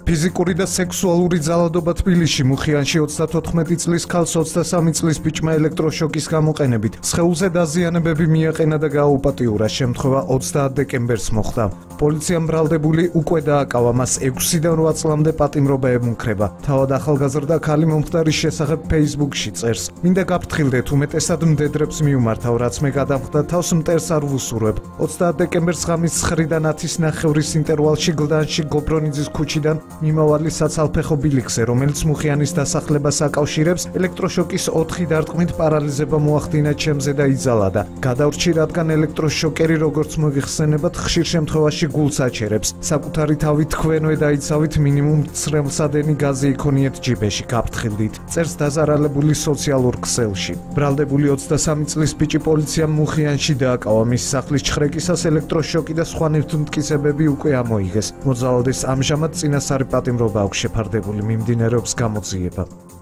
ფიზიკური და სექსუალური ძალადობა თბილისში მუხიანში 34 წლის ქალს 23 წლის ბიჭმა ელექტროშოკის გამოყენებით სხეულზე დაზიანებები მიაყენა და გააუპატიურა. შემთხვევა 30 დეკემბერს მოხდა. პოლიციამ ბრალდებული უკვე დააკავა, მას 6-დან 8 წლამდე პატიმრობა ემუქრება. თავად ახალგაზრდა ქალი მომხდარის შესახებ Facebook-ში წერს: "მინდა გაფრთხილდეთ, უმეტესად მდედრებს მიუმართავ, რაც მე გადამხდა თავს მტერს არ ვუსურვებ." 30 დეკემბერს ღამის 9-დან 10-ის ნახევრის ინტერვალში გლდანში გობრონიძის ქუჩიდან მიმავალი საცალფეხო ბილიქზე, რომელიც მუხიანის დასახლებას აკავშირებს, ელექტროშოკის 4 დარტყმით პარალიზება მოახდინა ჩემზე და იძალა. გადავრჩი, რადგან ელექტროშოკერი როგორც მოიხსენებათ, ხშირ შემთხვევაში გულს აჩერებს. საკუთარი თავით თქვენვე დაიცავით, მინიმუმ ცრემლსადენი გაზი იქონიეთ ჯიბეში, გაფრთხილდით. წერს დაზარალებული სოციალურ ქსელში. ბრალდებული 23 წლის ბიჭი პოლიციამ მუხიანში დააკავა. მის სახლის ჩხრეკისას ელექტროშოკი და სხვა ნივთმტკიცებები უკვე ამოიღეს. მოძალადეს ამჟამად წინასწარი პატიმრობა აქვს შეფარდებული, მიმდინარეობს გამოძიება.